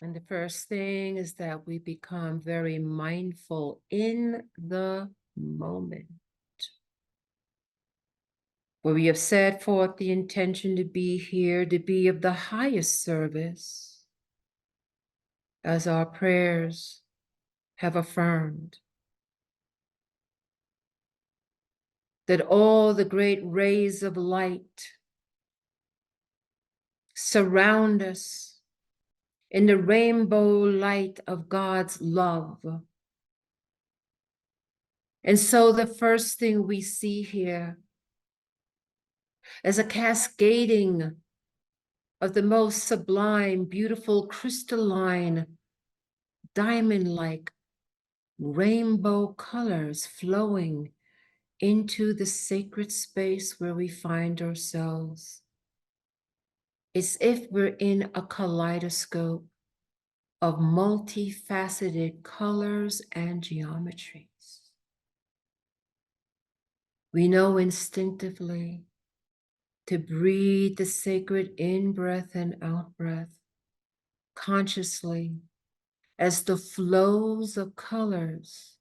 And the first thing is that we become very mindful in the moment, where we have set forth the intention to be here, to be of the highest service, as our prayers have affirmed, that all the great rays of light surround us in the rainbow light of God's love. And so the first thing we see here is a cascading of the most sublime, beautiful, crystalline, diamond-like rainbow colors flowing into the sacred space where we find ourselves. It's if we're in a kaleidoscope of multifaceted colors and geometries. We know instinctively to breathe the sacred in-breath and out-breath consciously as the flows of colors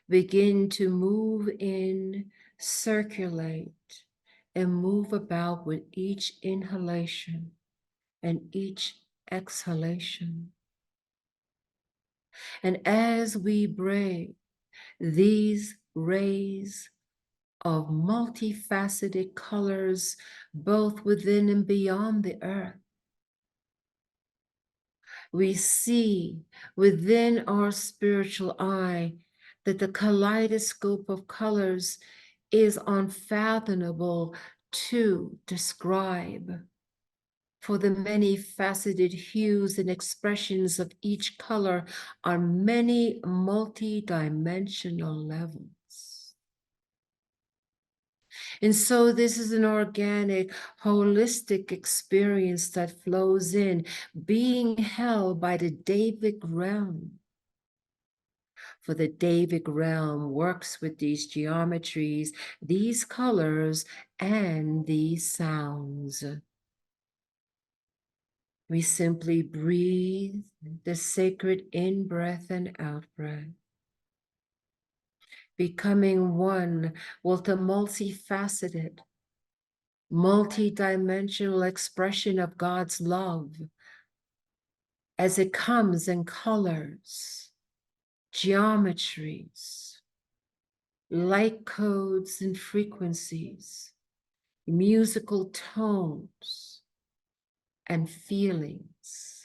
begin to move in, circulate, and move about with each inhalation and each exhalation. And as we breathe these rays of multifaceted colors, both within and beyond the earth, we see within our spiritual eye that the kaleidoscope of colors is unfathomable to describe. For the many faceted hues and expressions of each color are many multi-dimensional levels. And so this is an organic, holistic experience that flows in, being held by the Davic realm. For the Davic realm works with these geometries, these colors, and these sounds. We simply breathe the sacred in-breath and out-breath, becoming one with the multifaceted, multi-dimensional expression of God's love as it comes in colors, geometries, light codes and frequencies, musical tones, and feelings.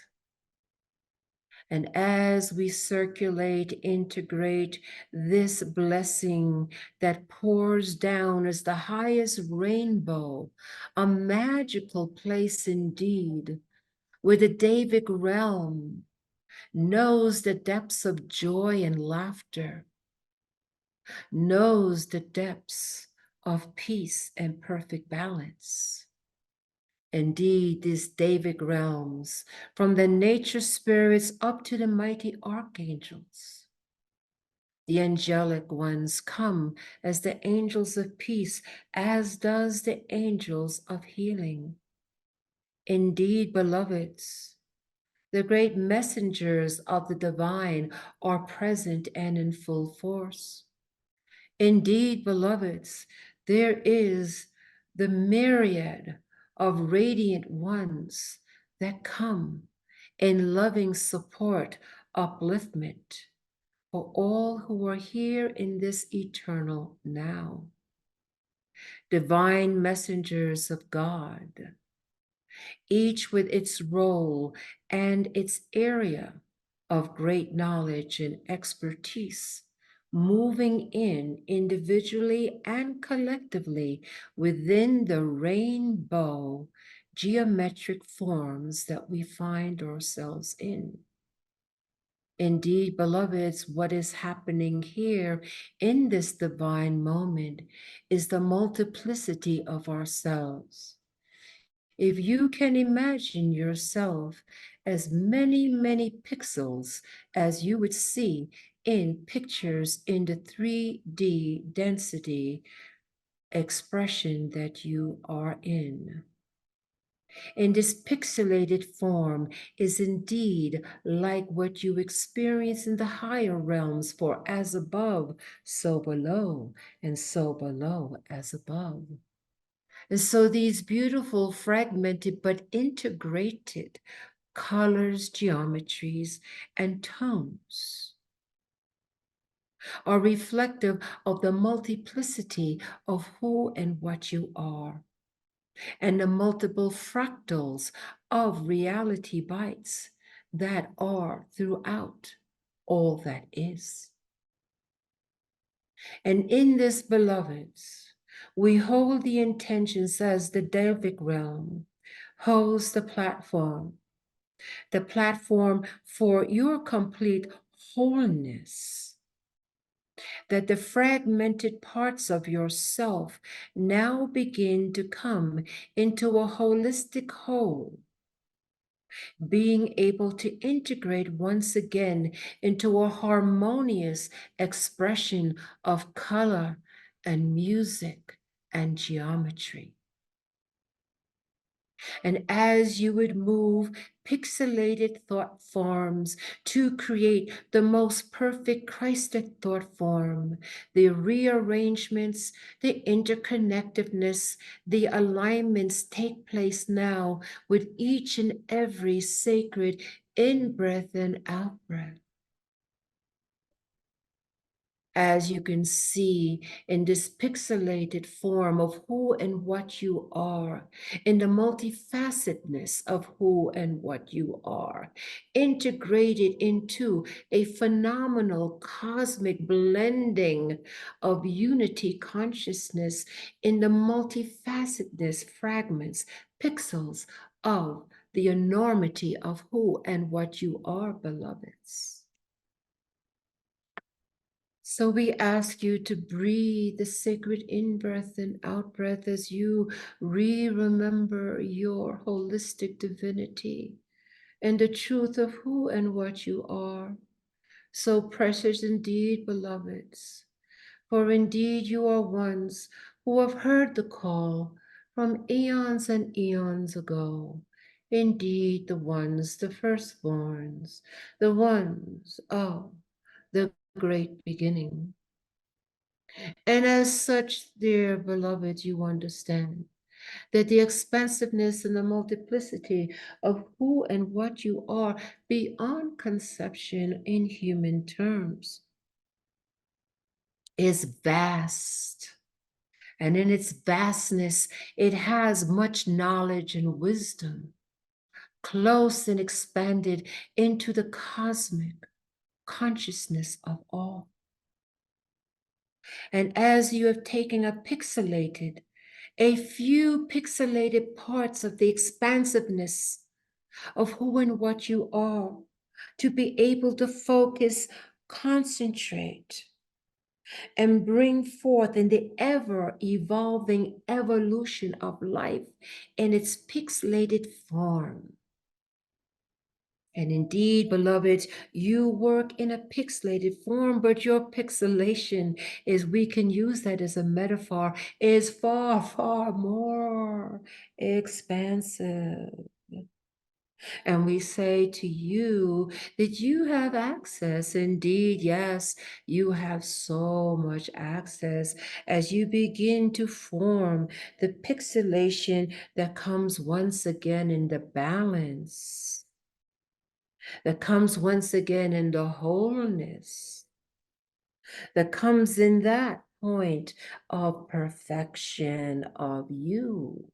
And as we circulate, integrate this blessing that pours down as the highest rainbow, a magical place indeed, where the Davic realm knows the depths of joy and laughter, knows the depths of peace and perfect balance. Indeed, these Davic realms, from the nature spirits up to the mighty archangels, the angelic ones come as the angels of peace, as does the angels of healing. Indeed, beloveds, the great messengers of the divine are present and in full force. Indeed, beloveds, there is the myriad of radiant ones that come in loving support, upliftment for all who are here in this eternal now. Divine messengers of God, each with its role and its area of great knowledge and expertise, moving in individually and collectively within the rainbow geometric forms that we find ourselves in. Indeed, beloveds, what is happening here in this divine moment is the multiplicity of ourselves. If you can imagine yourself as many, many pixels as you would see in pictures in the 3D density expression that you are in. in this pixelated form is indeed like what you experience in the higher realms, for as above, so below, and so below as above. And so these beautiful, fragmented, but integrated colors, geometries, and tones are reflective of the multiplicity of who and what you are, and the multiple fractals of reality bites that are throughout all that is. And in this, beloveds, we hold the intentions as the Delvic realm holds the platform for your complete wholeness, that the fragmented parts of yourself now begin to come into a holistic whole, being able to integrate once again into a harmonious expression of color and music and geometry. And as you would move pixelated thought forms to create the most perfect Christed thought form, the rearrangements, the interconnectedness, the alignments take place now with each and every sacred in-breath and out-breath. As you can see in this pixelated form of who and what you are, in the multifacetedness of who and what you are, integrated into a phenomenal cosmic blending of unity consciousness in the multifacetedness fragments, pixels of the enormity of who and what you are, beloveds. So we ask you to breathe the sacred in-breath and out-breath as you remember your holistic divinity and the truth of who and what you are. So precious indeed, beloveds, for indeed you are ones who have heard the call from eons and eons ago. Indeed, the ones, the firstborns, the ones of the great beginning. And as such, dear beloved, you understand that the expansiveness and the multiplicity of who and what you are beyond conception in human terms is vast. And in its vastness, it has much knowledge and wisdom, close and expanded into the cosmic consciousness of all. And as you have taken a few pixelated parts of the expansiveness of who and what you are, to be able to focus, concentrate, and bring forth in the ever evolving evolution of life in its pixelated form. And indeed, beloved, you work in a pixelated form, but your pixelation is, we can use that as a metaphor, is far, far more expansive. And we say to you that you have access. Indeed, yes, you have so much access as you begin to form the pixelation that comes once again in the balance, that comes once again in the wholeness, that comes in that point of perfection of you,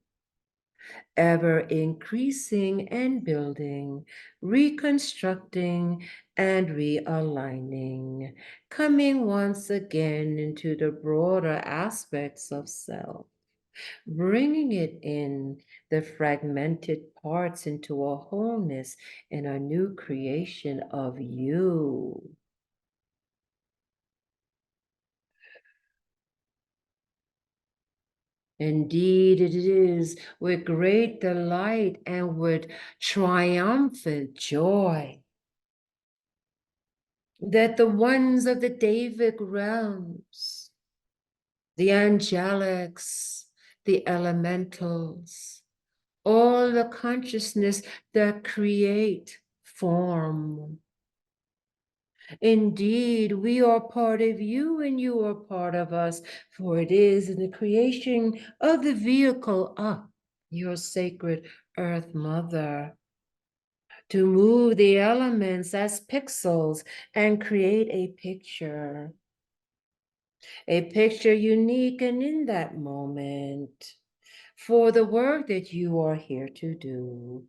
ever increasing and building, reconstructing and realigning, coming once again into the broader aspects of self, bringing it in the fragmented parts into a wholeness and a new creation of you. Indeed, it is with great delight and with triumphant joy that the ones of the Davic realms, the angelics, the elementals, all the consciousness that create form. Indeed, we are part of you and you are part of us, for it is in the creation of the vehicle up, your sacred Earth Mother, to move the elements as pixels and create a picture unique and in that moment for the work that you are here to do.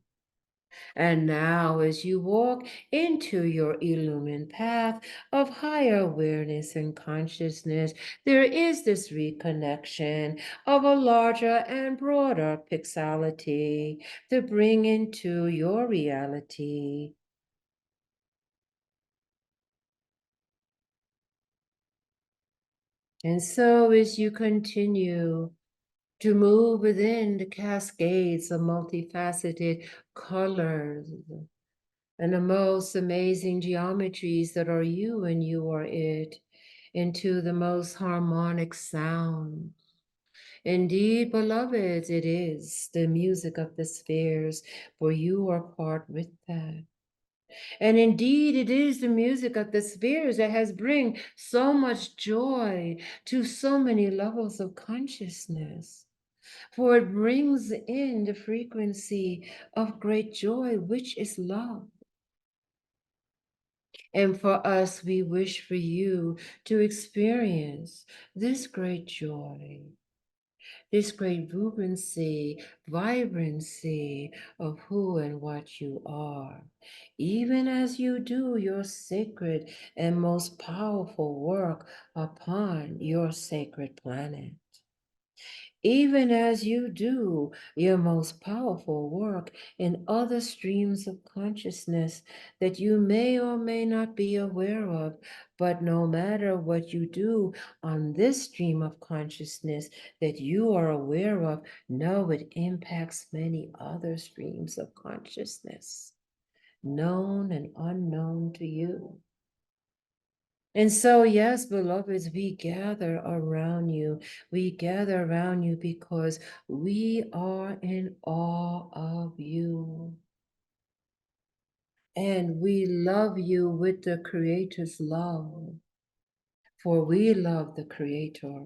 And now, as you walk into your illumined path of higher awareness and consciousness, there is this reconnection of a larger and broader pixelity to bring into your reality. And so, as you continue to move within the cascades of multifaceted colors, and the most amazing geometries that are you and you are it, into the most harmonic sound. Indeed, beloveds, it is the music of the spheres, for you are part with that. And indeed, it is the music of the spheres that has bring so much joy to so many levels of consciousness. For it brings in the frequency of great joy, which is love. And for us, we wish for you to experience this great joy, this great vibrancy of who and what you are, even as you do your sacred and most powerful work upon your sacred planet. Even as you do your most powerful work in other streams of consciousness that you may or may not be aware of, but no matter what you do on this stream of consciousness that you are aware of, know it impacts many other streams of consciousness, known and unknown to you. And so, yes, beloveds, we gather around you. We gather around you because we are in awe of you. And we love you with the Creator's love. For we love the Creator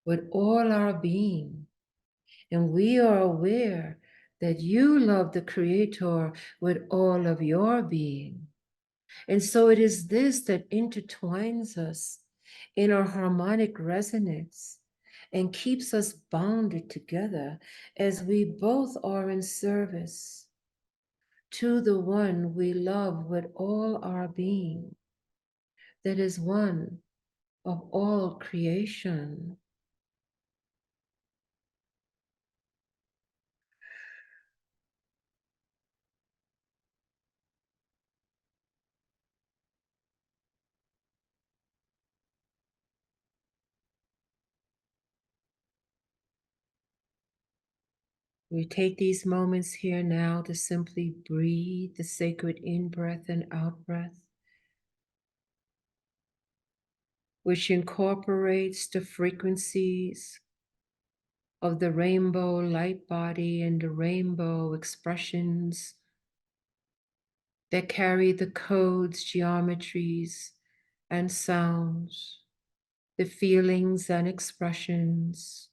with all our being. And we are aware that you love the Creator with all of your being. And so it is this that intertwines us in our harmonic resonance and keeps us bounded together as we both are in service to the one we love with all our being, that is one of all creation. We take these moments here now to simply breathe the sacred in-breath and out-breath, which incorporates the frequencies of the rainbow light body and the rainbow expressions that carry the codes, geometries, and sounds, the feelings and expressions,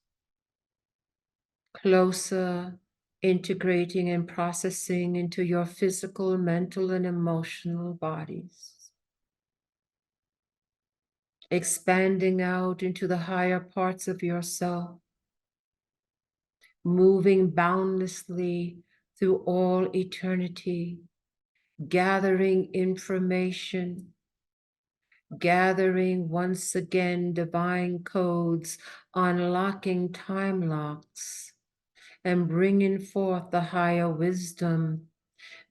closer integrating and processing into your physical, mental, and emotional bodies, expanding out into the higher parts of yourself, moving boundlessly through all eternity, gathering information, gathering once again divine codes, unlocking time locks, and bringing forth the higher wisdom,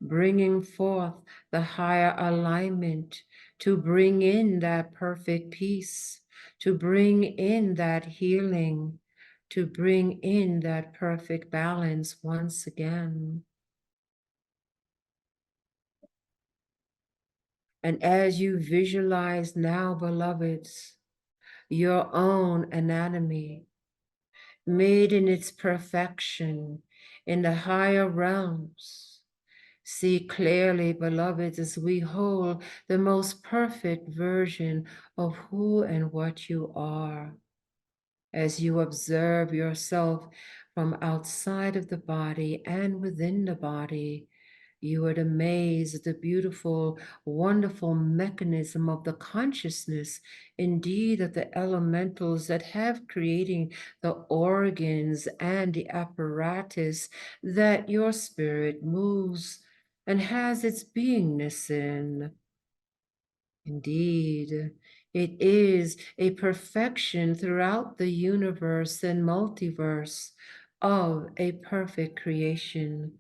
bringing forth the higher alignment to bring in that perfect peace, to bring in that healing, to bring in that perfect balance once again. And as you visualize now, beloveds, your own anatomy, made in its perfection, in the higher realms. See clearly, beloveds, as we hold the most perfect version of who and what you are. As you observe yourself from outside of the body and within the body, you would amaze at the beautiful, wonderful mechanism of the consciousness, indeed, of the elementals that have creating the organs and the apparatus that your spirit moves and has its beingness in. Indeed, it is a perfection throughout the universe and multiverse of a perfect creation,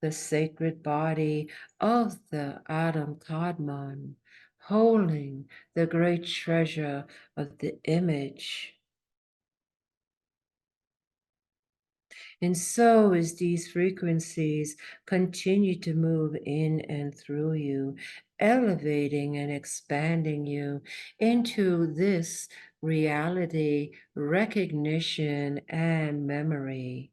the sacred body of the Adam Kadmon, holding the great treasure of the image. And so as these frequencies continue to move in and through you, elevating and expanding you into this reality, recognition, and memory.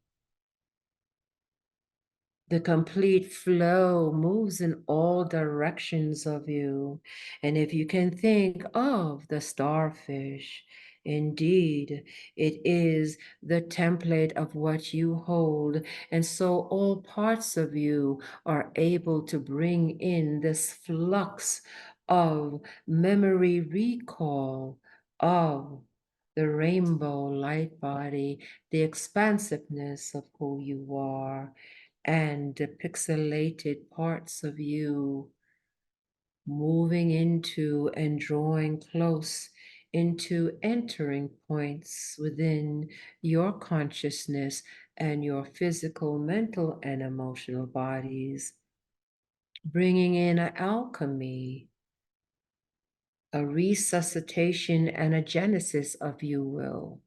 The complete flow moves in all directions of you. And if you can think of the starfish, indeed, it is the template of what you hold. And so all parts of you are able to bring in this flux of memory recall of the rainbow light body, the expansiveness of who you are and the pixelated parts of you moving into and drawing close into entering points within your consciousness and your physical, mental, and emotional bodies, bringing in an alchemy, a resuscitation, and a genesis of you will.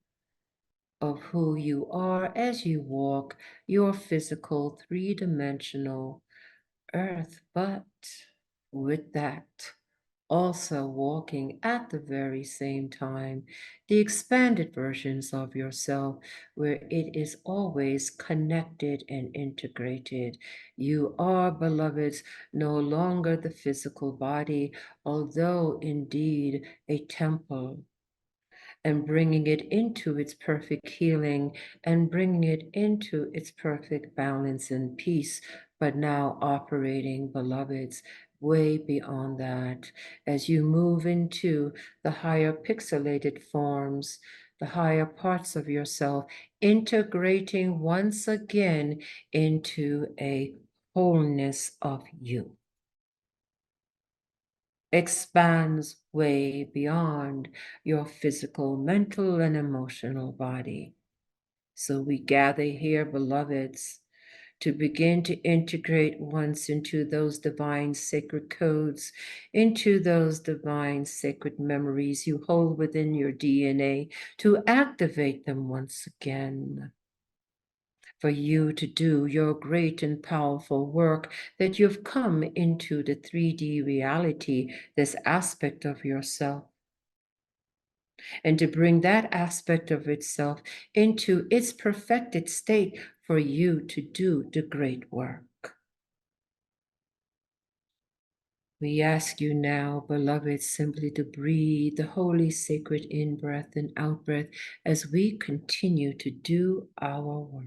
Of who you are as you walk your physical three-dimensional earth, but with that, also walking at the very same time the expanded versions of yourself where it is always connected and integrated. You are, beloveds, no longer the physical body, although indeed a temple, and bringing it into its perfect healing and bringing it into its perfect balance and peace, but now operating, beloveds, way beyond that as you move into the higher pixelated forms, the higher parts of yourself, integrating once again into a wholeness of you, expands way beyond your physical, mental, and emotional body. So we gather here, beloveds, to begin to integrate once into those divine sacred codes, into those divine sacred memories you hold within your DNA, to activate them once again, for you to do your great and powerful work that you've come into the 3D reality, this aspect of yourself, and to bring that aspect of itself into its perfected state for you to do the great work. We ask you now, beloved, simply to breathe the holy sacred in-breath and out-breath as we continue to do our work.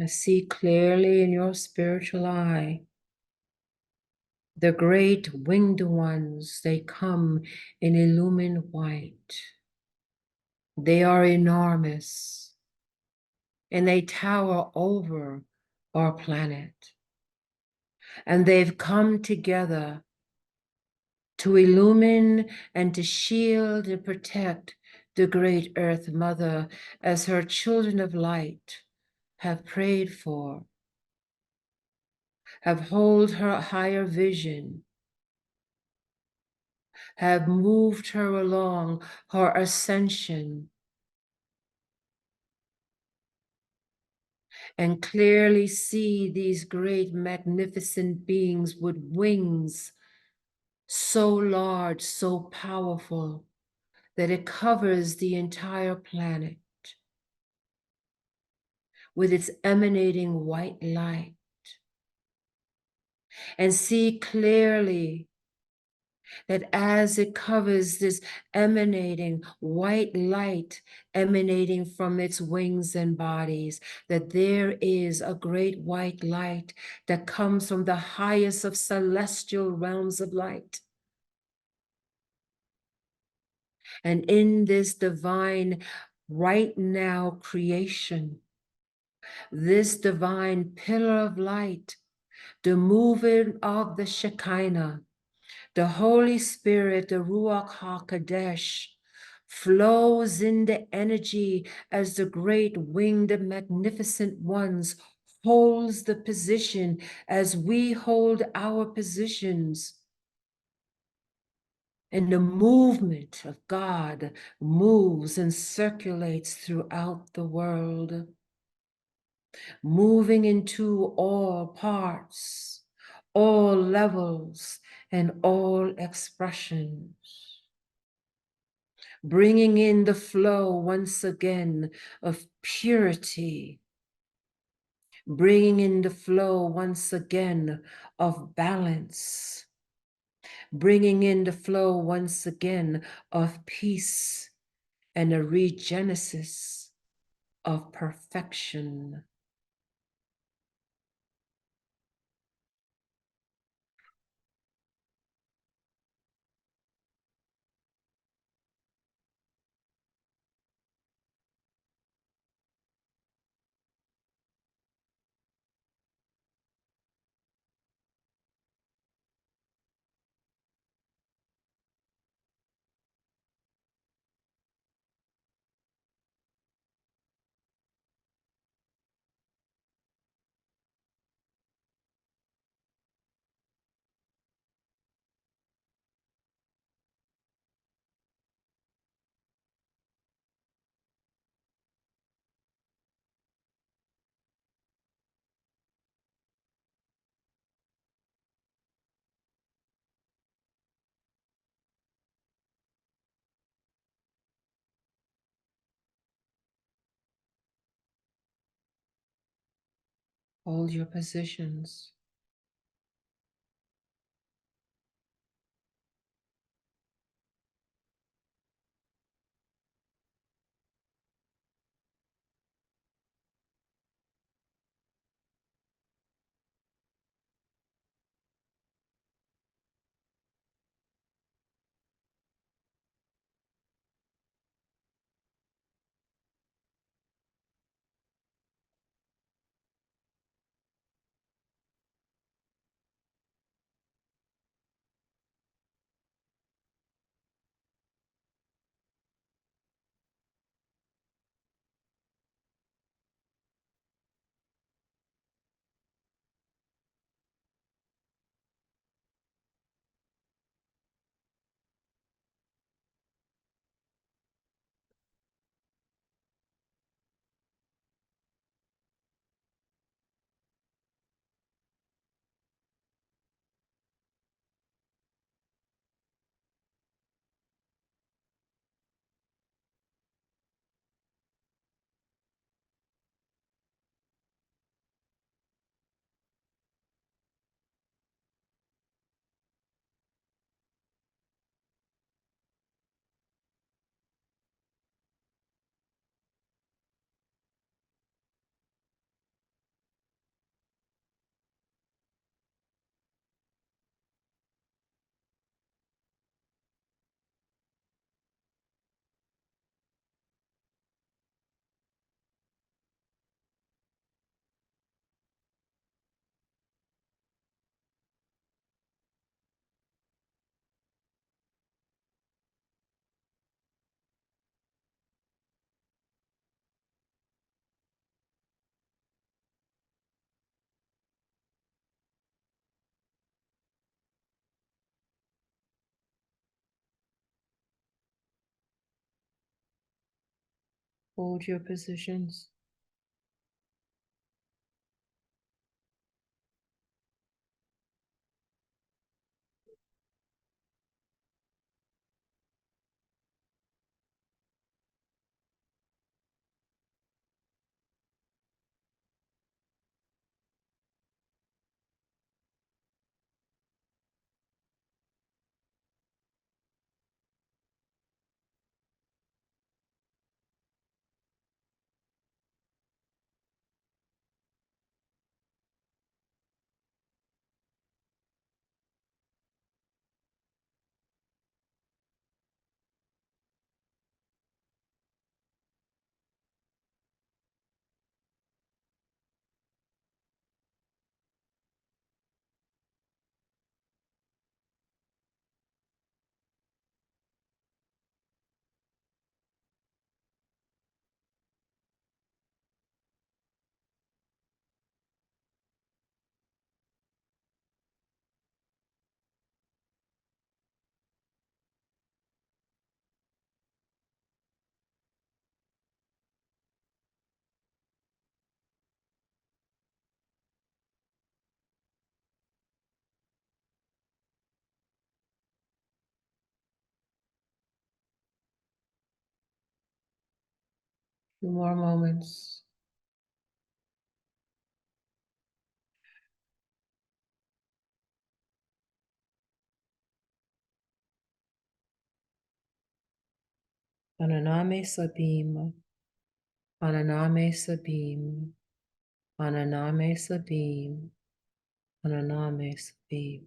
See clearly in your spiritual eye. The great winged ones, they come in illumined white. They are enormous and they tower over our planet. And they've come together to illumine and to shield and protect the great Earth Mother as her children of light have prayed for, have held her higher vision, have moved her along her ascension, and clearly see these great magnificent beings with wings so large, so powerful, that it covers the entire planet with its emanating white light, and see clearly that as it covers this emanating white light emanating from its wings and bodies, that there is a great white light that comes from the highest of celestial realms of light. And in this divine right now creation, this divine pillar of light, the moving of the Shekinah, the Holy Spirit, the Ruach HaKodesh, flows in the energy as the great winged magnificent ones holds the position as we hold our positions. And the movement of God moves and circulates throughout the world, moving into all parts, all levels, and all expressions, bringing in the flow once again of purity, bringing in the flow once again of balance, bringing in the flow once again of peace and a regenesis of perfection. Hold your positions. Hold your positions. Few more moments. Ananame Sabim, Ananame Sabim, Ananame Sabim, Ananame Sabim.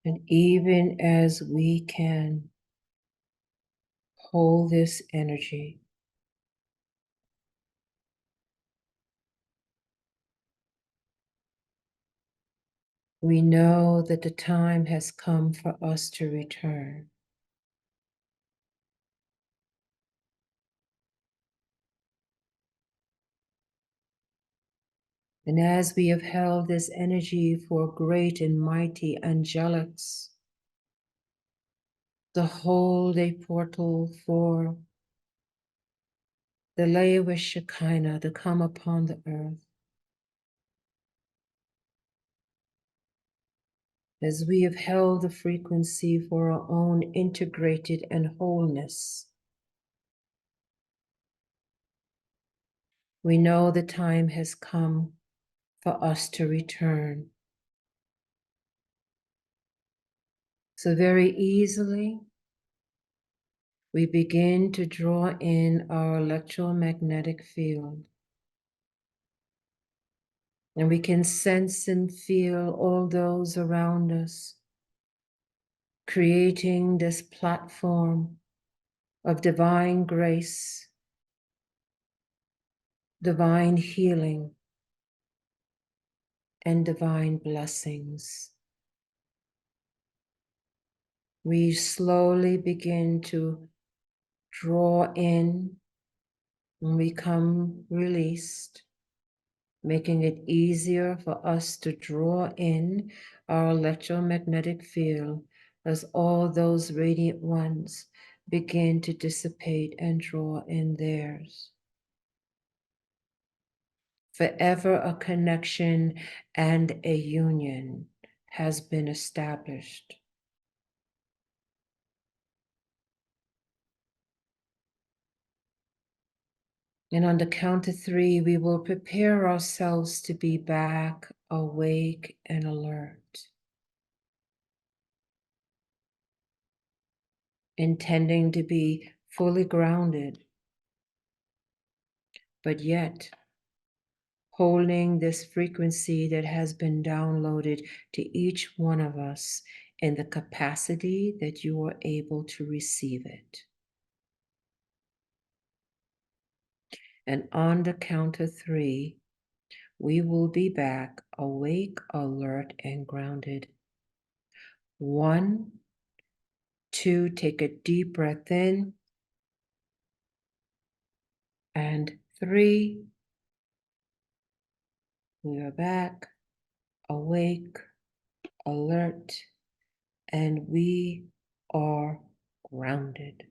And even as we can hold this energy, we know that the time has come for us to return. And as we have held this energy for great and mighty angelics, to hold a portal for the Lewa Shekinah to come upon the earth, as we have held the frequency for our own integrated and wholeness, we know the time has come for us to return. So very easily, we begin to draw in our electromagnetic field. And we can sense and feel all those around us, creating this platform of divine grace, divine healing, and divine blessings. We slowly begin to draw in and become released, making it easier for us to draw in our electromagnetic field as all those radiant ones begin to dissipate and draw in theirs. Forever a connection and a union has been established. And on the count of three, we will prepare ourselves to be back, awake, and alert, intending to be fully grounded, but yet holding this frequency that has been downloaded to each one of us in the capacity that you are able to receive it. And on the count of three, we will be back, awake, alert, and grounded. 1, 2, take a deep breath in. And 3, we are back, awake, alert, and we are grounded.